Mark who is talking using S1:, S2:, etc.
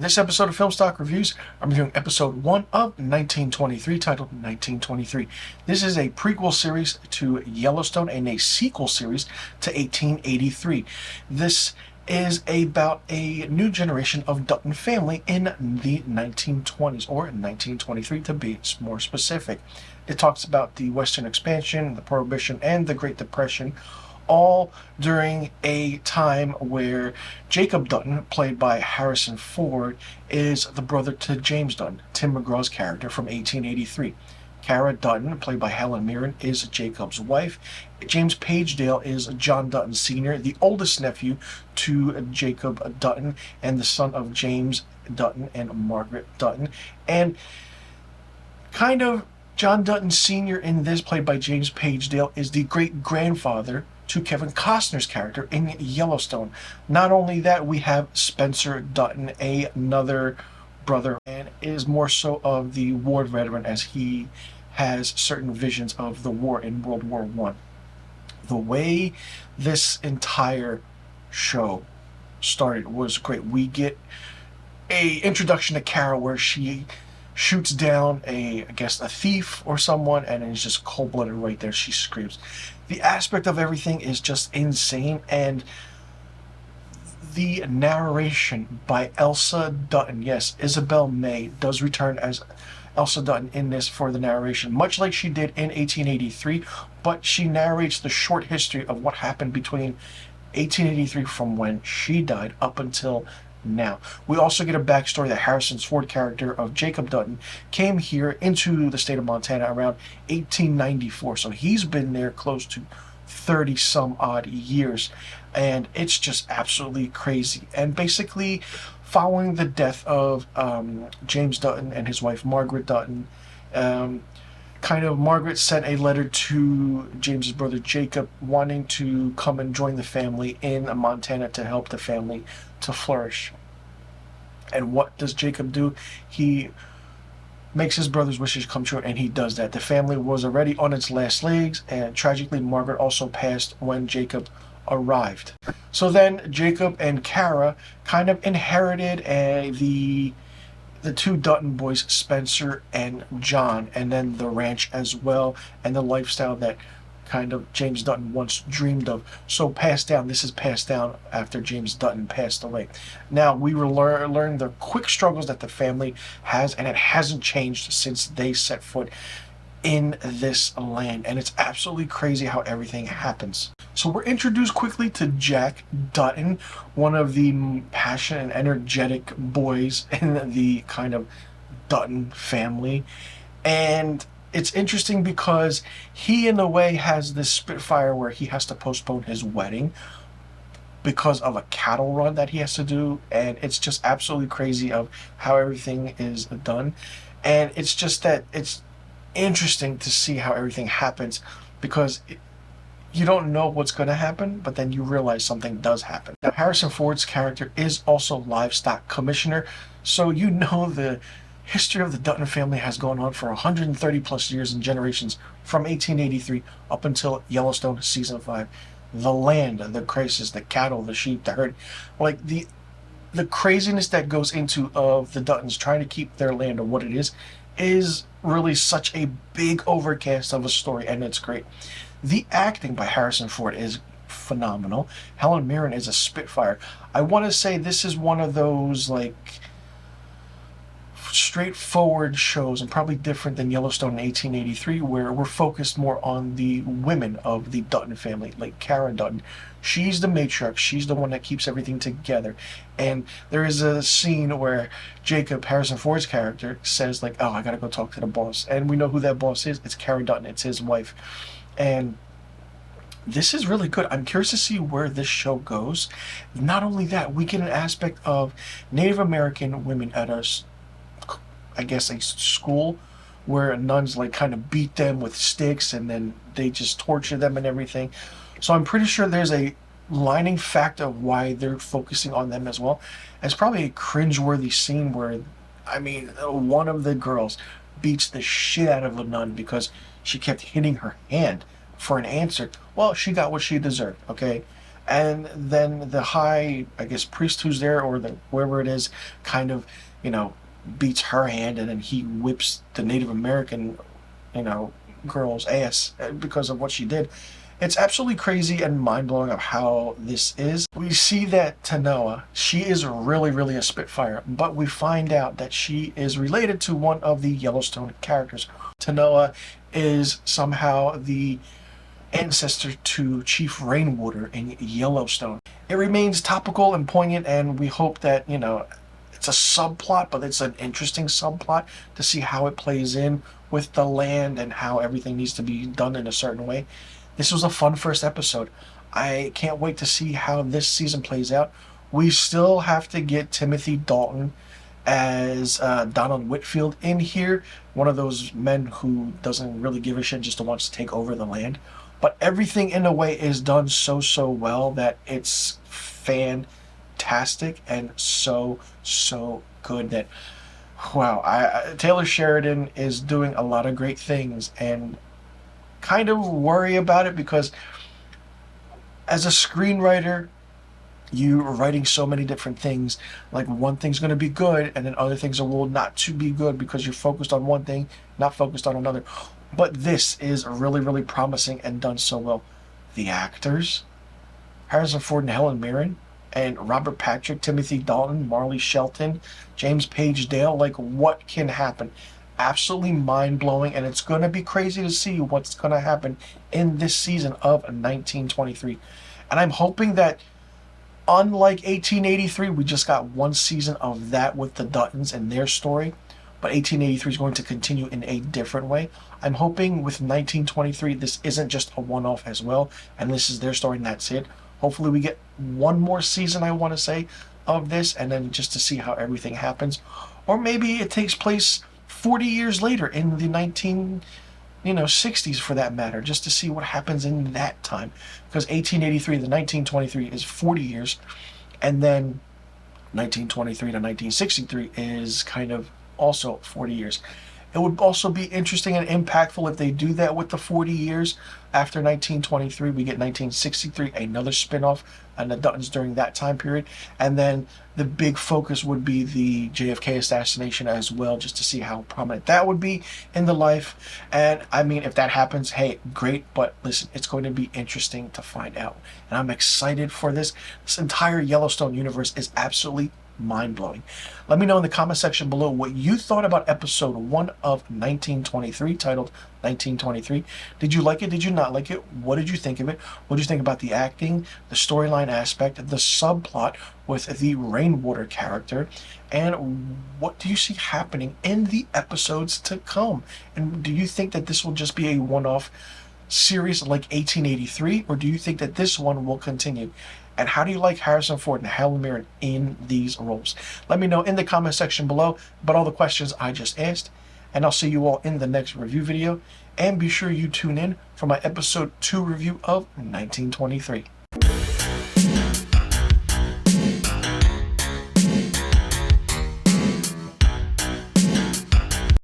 S1: This episode of Filmstock Reviews, I'm reviewing episode 1 of 1923, titled 1923. This is a prequel series to Yellowstone and a sequel series to 1883. This is about a new generation of Dutton family in the 1920s, or in 1923 to be more specific. It talks about the Western expansion, the Prohibition, and the Great Depression, all during a time where Jacob Dutton, played by Harrison Ford, is the brother to James Dutton, Tim McGraw's character from 1883. Cara Dutton, played by Helen Mirren, is Jacob's wife. James Pagedale is John Dutton Sr., the oldest nephew to Jacob Dutton and the son of James Dutton and Margaret Dutton. And kind of John Dutton Sr. in this, played by James Pagedale, is the great-grandfather to Kevin Costner's character in Yellowstone. Not only that, we have Spencer Dutton, another brother, and is more so of the war veteran, as he has certain visions of the war in World War I. The way this entire show started was great. We get a introduction to Cara where she shoots down a thief or someone, and it's just cold-blooded right there. She screams. The aspect of everything is just insane, and the narration by Elsa Dutton, yes, Isabel May does return as Elsa Dutton in this for the narration, much like she did in 1883, but she narrates the short history of what happened between 1883 from when she died up until now. We also get a backstory that Harrison Ford character of Jacob Dutton came here into the state of Montana around 1894, so he's been there close to 30 some odd years, and it's just absolutely crazy. And basically, following the death of James Dutton and his wife Margaret Dutton, Margaret sent a letter to James's brother Jacob wanting to come and join the family in Montana to help the family to flourish. And what does Jacob do? He makes his brother's wishes come true, and he does that. The family was already on its last legs, and tragically Margaret also passed when Jacob arrived. So then Jacob and Cara kind of inherited the two Dutton boys, Spencer and John, and then the ranch as well, and the lifestyle that kind of James Dutton once dreamed of. So passed down. This is passed down after James Dutton passed away. Now we will learn the quick struggles that the family has, and it hasn't changed since they set foot in this land, and it's absolutely crazy how everything happens. So we're introduced quickly to Jack Dutton, one of the passionate and energetic boys in the kind of Dutton family, and it's interesting because he in a way has this spitfire where he has to postpone his wedding because of a cattle run that he has to do, and it's just absolutely crazy of how everything is done. And it's just that it's interesting to see how everything happens, because you don't know what's going to happen, but then you realize something does happen. Now, Harrison Ford's character is also livestock commissioner, so you know the history of the Dutton family has gone on for 130 plus years and generations, from 1883 up until Yellowstone season 5. The land, the crisis, the cattle, the sheep, the herd, like the craziness that goes into of the Duttons trying to keep their land or what it is really such a big overcast of a story, and it's great. The acting by Harrison Ford is phenomenal. Helen Mirren is a spitfire. I want to say this is one of those like straightforward shows, and probably different than Yellowstone in 1883, where we're focused more on the women of the Dutton family, like Cara Dutton. She's the matriarch. She's the one that keeps everything together. And there is a scene where Jacob, Harrison Ford's character, says like, "Oh, I gotta go talk to the boss," and we know who that boss is. It's Cara Dutton. It's his wife. And this is really good. I'm curious to see where this show goes. Not only that, we get an aspect of Native American women at a school where nuns like kind of beat them with sticks, and then they just torture them and everything. So I'm pretty sure there's a lining fact of why they're focusing on them as well. It's probably a cringeworthy scene where, one of the girls beats the shit out of a nun because she kept hitting her hand for an answer. Well, she got what she deserved, okay? And then the high, I guess, priest who's there, or the whoever it is, kind of, you know, beats her hand, and then he whips the Native American, you know, girl's ass because of what she did. It's absolutely crazy and mind-blowing of how this is. We see that Tanoa, she is really, really a Spitfire, but we find out that she is related to one of the Yellowstone characters. Tanoa is somehow the ancestor to Chief Rainwater in Yellowstone. It remains topical and poignant, and we hope that, you know, it's a subplot, but it's an interesting subplot to see how it plays in with the land and how everything needs to be done in a certain way. This was a fun first episode. I can't wait to see how this season plays out. We still have to get Timothy Dalton as Donald Whitfield in here, one of those men who doesn't really give a shit, just wants to take over the land. But everything in a way is done so well that it's fantastic and so good that, wow, Taylor Sheridan is doing a lot of great things, and kind of worry about it because as a screenwriter, you are writing so many different things. Like, one thing's going to be good, and then other things will not to be good because you're focused on one thing, not focused on another. But this is really promising and done so well. The actors, Harrison Ford and Helen Mirren, and Robert Patrick, Timothy Dalton, Marley Shelton, James Page Dale, like, what can happen? Absolutely mind-blowing, and it's going to be crazy to see what's going to happen in this season of 1923. And I'm hoping that, unlike 1883, we just got one season of that with the Duttons and their story, but 1883 is going to continue in a different way. I'm hoping with 1923, this isn't just a one-off as well, and this is their story and that's it. Hopefully we get one more season, I want to say, of this, and then just to see how everything happens. Or maybe it takes place 40 years later in the 60s for that matter, just to see what happens in that time. Because 1883 to 1923 is 40 years, and then 1923 to 1963 is kind of also 40 years. It would also be interesting and impactful if they do that with the 40 years. After 1923, we get 1963, another spin-off, and the Duttons during that time period. And then the big focus would be the JFK assassination as well, just to see how prominent that would be in the life. And I mean, if that happens, hey, great. But listen, it's going to be interesting to find out. And I'm excited for this. This entire Yellowstone universe is absolutely mind-blowing. Let me know in the comment section below what you thought about episode 1 of 1923, titled 1923. Did you like it? Did you not like it? What did you think of it? What did you think about the acting, the storyline aspect, the subplot with the Rainwater character, and what do you see happening in the episodes to come? And do you think that this will just be a one-off series like 1883, or do you think that this one will continue? And how do you like Harrison Ford and Helen Mirren in these roles? Let me know in the comment section below about all the questions I just asked. And I'll see you all in the next review video. And be sure you tune in for my episode 2 review of 1923.